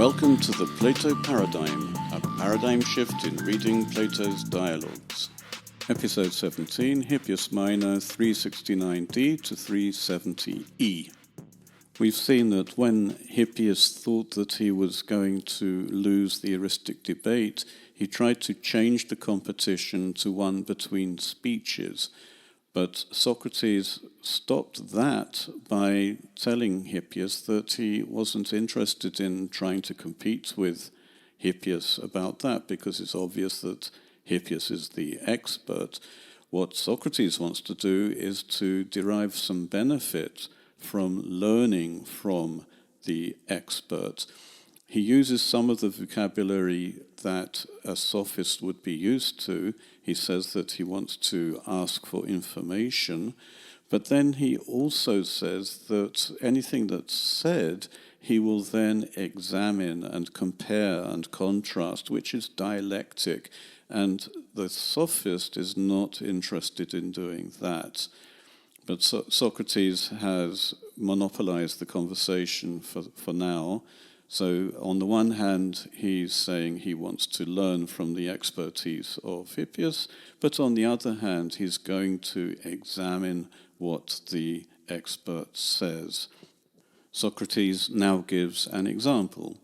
Welcome to the Plato Paradigm, a paradigm shift in reading Plato's dialogues. Episode 17, Hippias Minor, 369d to 370e. We've seen that when Hippias thought that he was going to lose the eristic debate, he tried to change the competition to one between speeches. But Socrates stopped that by telling Hippias that he wasn't interested in trying to compete with Hippias about that, because it's obvious that Hippias is the expert. What Socrates wants to do is to derive some benefit from learning from the expert. He uses some of the vocabulary that a sophist would be used to. He says that he wants to ask for information, but then he also says that anything that's said, he will then examine and compare and contrast, which is dialectic, and the sophist is not interested in doing that. But Socrates has monopolized the conversation for now. So on the one hand, he's saying he wants to learn from the expertise of Hippias, but on the other hand, he's going to examine what the expert says. Socrates now gives an example.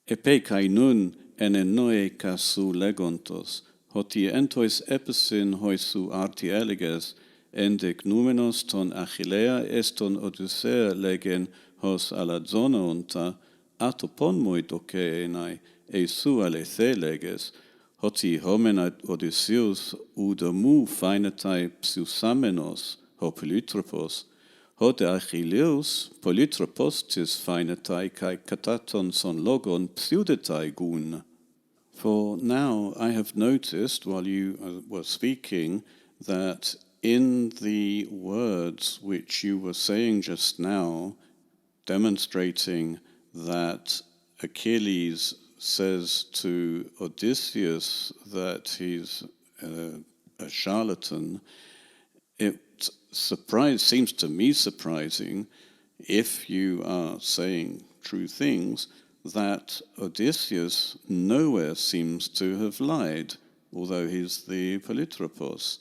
Epe kai nun enenoe kasu legontos, hoti entois episin hoisu arti eleges, endek numenos ton Achillea eston Odyssea legen hos ala zona unta, atopon moi doceenai, su aletheleges, hoti homena Odysseus udamu phainatai pseusamenos, ho polytropos, hode Achilleus polytropos tis phainatai kai kataton son logon pseudetai gun. For now I have noticed, while you were speaking, that in the words which you were saying just now, demonstrating that Achilles says to Odysseus that he's a charlatan, it seems to me surprising, if you are saying true things, that Odysseus nowhere seems to have lied, although he's the polytropos.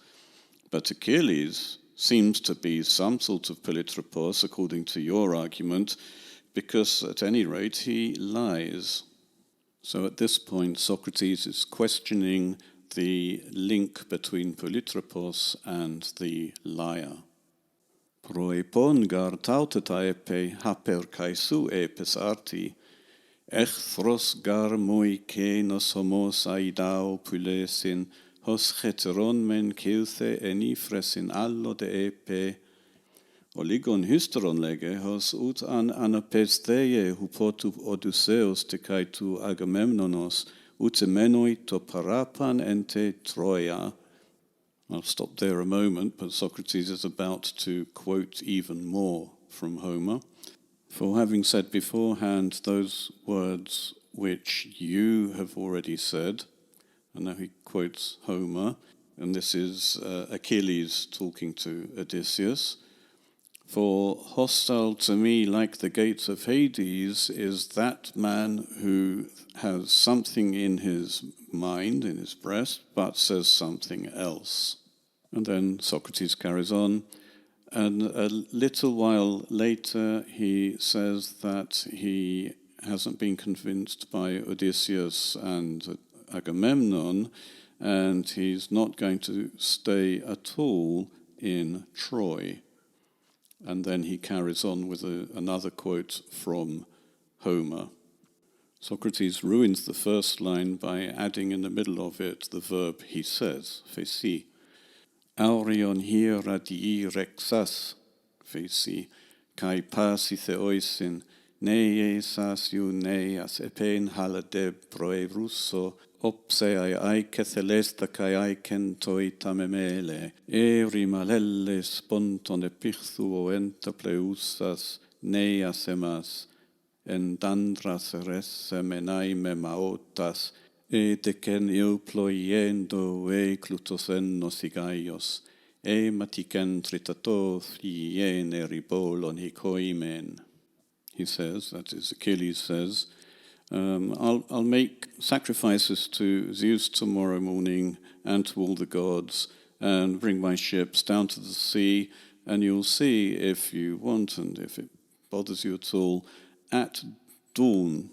But Achilles seems to be some sort of polytropos, according to your argument, because at any rate he lies. So at this point Socrates is questioning the link between polytropos and the liar. Proepon gar tautata epe haper kaisu epes arti, echthros gar moi kenos homos aidao pulesin, hos heteron men kilthe enifresin allo de epe, Oligon hysteron lege hos ut an anapestheie hupotu Odysseus te kaitu Agamemnonos ut menoi to parapan ente Troia. I'll stop there a moment, but Socrates is about to quote even more from Homer. For having said beforehand those words which you have already said, and now he quotes Homer, and this is Achilles talking to Odysseus. For hostile to me, like the gates of Hades, is that man who has something in his mind, in his breast, but says something else. And then Socrates carries on, and a little while later he says that he hasn't been convinced by Odysseus and Agamemnon, and he's not going to stay at all in Troy. And then he carries on with another quote from Homer. Socrates ruins the first line by adding in the middle of it the verb he says, phesi. Aurion hiera dii rexas, phesi, kai pasi theoisin, nei sasiu nei as epen halade proe russo, opseai aike thelesta kai aiken toi tamemele, rimalelle sponton epithuo enta pleusas, nei asemas, endandras resse menaime maotas, decen euploiendo clutosennos igaios, maticen tritato fliene ribolon hicoimen. He says, that is Achilles says, I'll make sacrifices to Zeus tomorrow morning and to all the gods, and bring my ships down to the sea, and you'll see, if you want and if it bothers you at all, at dawn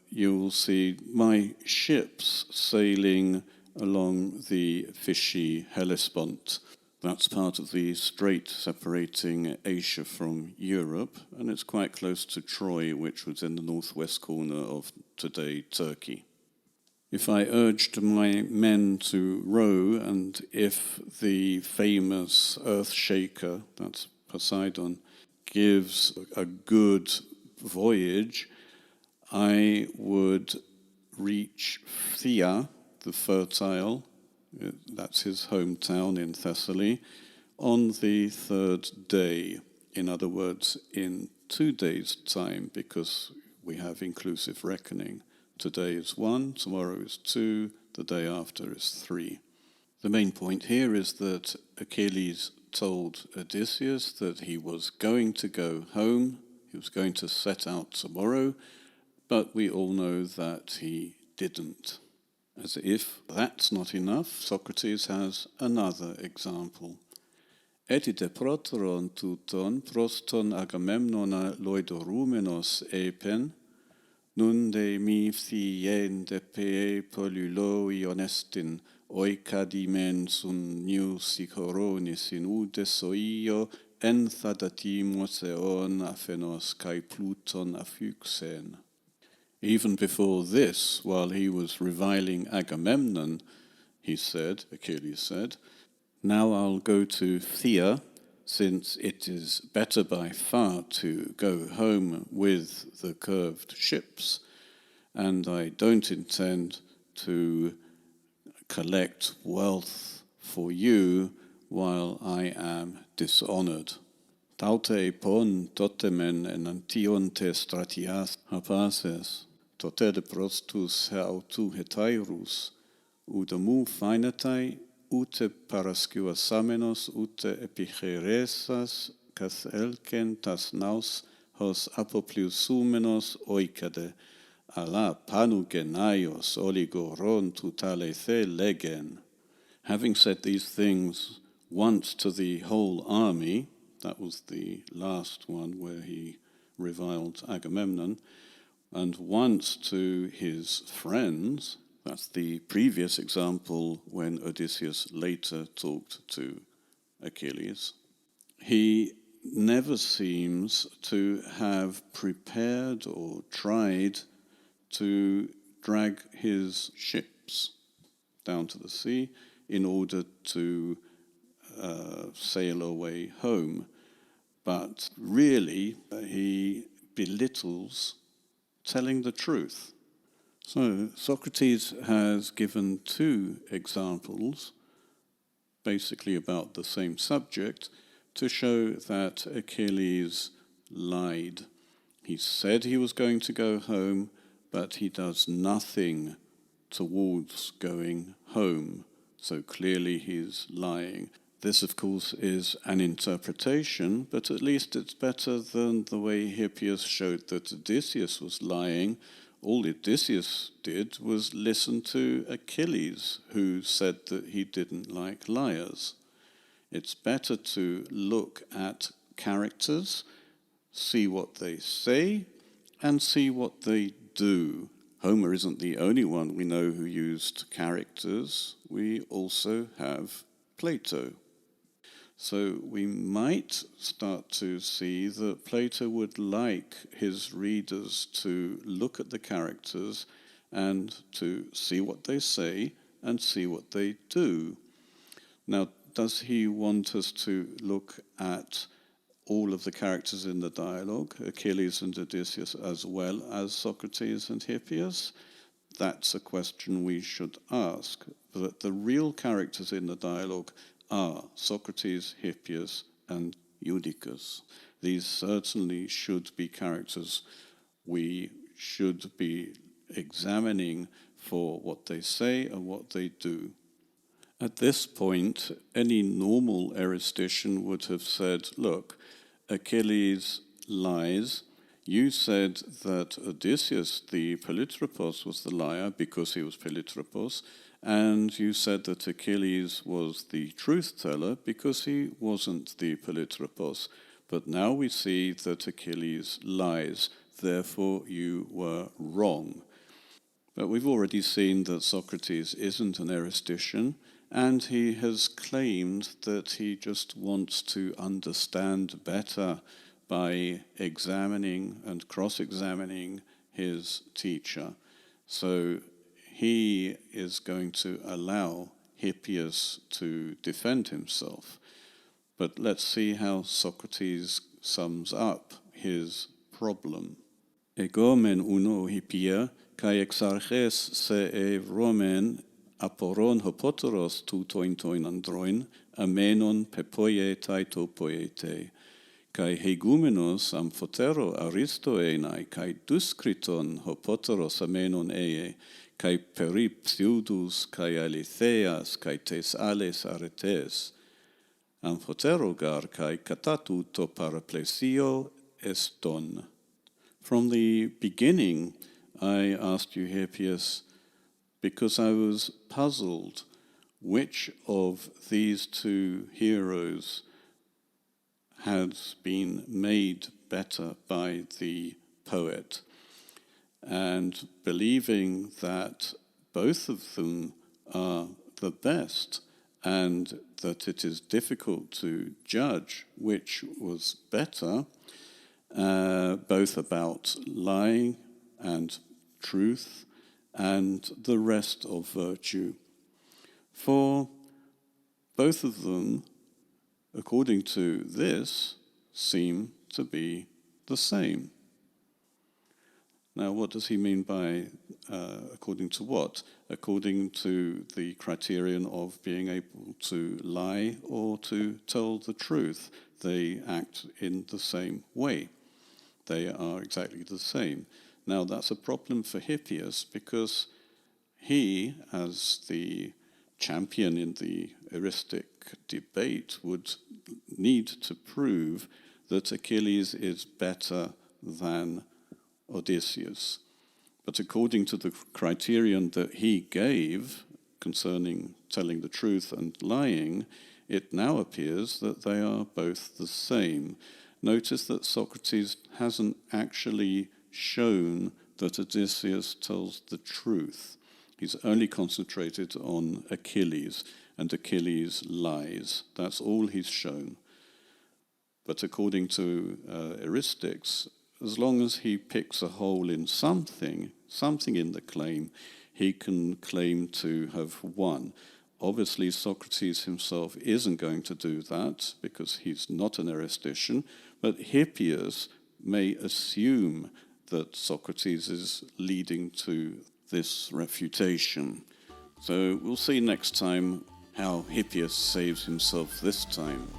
you'll see my ships sailing along the fishy Hellespont. That's part of the strait separating Asia from Europe, and it's quite close to Troy, which was in the northwest corner of today Turkey. If I urged my men to row, and if the famous earth shaker, that's Poseidon, gives a good voyage, I would reach Phthia, the fertile, that's his hometown in Thessaly, on the third day. In other words, in 2 days' time, because we have inclusive reckoning. Today is 1, tomorrow is 2, the day after is 3. The main point here is that Achilles told Odysseus that he was going to go home, he was going to set out tomorrow, but we all know that he didn't. As if that's not enough, Socrates has another example. Etite proteron tuton proston Agamemnona loidorumenos epen, nunde mi phthien de pe polyloi honestin, oikadimen sun nius icoronis in udesoio, enthadatimos eon aphenos kai Pluton aphyxen. Even before this, while he was reviling Agamemnon, Achilles said, now I'll go to Phthia, since it is better by far to go home with the curved ships, and I don't intend to collect wealth for you while I am dishonored. Taute pon totemen en antionte stratias hapaces, tote de prostus autu hetairus, udamu fainatai, ute parascuasamenos, ute epicheresas, cas elken tas naus hos apopliusumenos oikade, ala panugenaios oligoron tutale the legen. Having said these things once to the whole army, that was the last one where he reviled Agamemnon, and once to his friends, that's the previous example when Odysseus later talked to Achilles, he never seems to have prepared or tried to drag his ships down to the sea in order to sail away home. But really, he belittles telling the truth. So Socrates has given 2 examples, basically about the same subject, to show that Achilles lied. He said he was going to go home, but he does nothing towards going home. So clearly he's lying. This, of course, is an interpretation, but at least it's better than the way Hippias showed that Odysseus was lying. All Odysseus did was listen to Achilles, who said that he didn't like liars. It's better to look at characters, see what they say, and see what they do. Homer isn't the only one we know who used characters. We also have Plato. So we might start to see that Plato would like his readers to look at the characters and to see what they say and see what they do. Now, does he want us to look at all of the characters in the dialogue, Achilles and Odysseus, as well as Socrates and Hippias? That's a question we should ask. But the real characters in the dialogue are Socrates, Hippias, and Eutychus. These certainly should be characters we should be examining for what they say and what they do. At this point, any normal eristician would have said, look, Achilles lies, You said that Odysseus, the Polytropos, was the liar because he was Polytropos, and you said that Achilles was the truth-teller because he wasn't the Polytropos. But now we see that Achilles lies, therefore you were wrong. But we've already seen that Socrates isn't an eristician, and he has claimed that he just wants to understand better by examining and cross-examining his teacher. So he is going to allow Hippias to defend himself. But let's see how Socrates sums up his problem. Egomen uno Hippia, kai exarches se Romen aporon hopoteros tutoin androin, amenon pepoie taito poiete. Kai hegumenos amphotero aristoenai, kai duskriton hopoteros amenon eye, kai peripsiudus, kai alitheas, kai tes ales aretes. Amphotero gar kai katatuto paraplesio eston. From the beginning, I asked you, Hippias, because I was puzzled which of these two heroes had been made better by the poet, and believing that both of them are the best and that it is difficult to judge which was better, both about lying and truth and the rest of virtue. For both of them, according to this, seem to be the same. Now, what does he mean by according to what? According to the criterion of being able to lie or to tell the truth. They act in the same way. They are exactly the same. Now, that's a problem for Hippias because he, as the champion in the eristic debate, would need to prove that Achilles is better than Odysseus. But according to the criterion that he gave concerning telling the truth and lying, it now appears that they are both the same. Notice that Socrates hasn't actually shown that Odysseus tells the truth. He's only concentrated on Achilles, and Achilles lies. That's all he's shown. But according to eristics, as long as he picks a hole in something in the claim, he can claim to have won. Obviously, Socrates himself isn't going to do that because he's not an eristician, but Hippias may assume that Socrates is leading to this refutation. So we'll see next time how Hippias saves himself this time.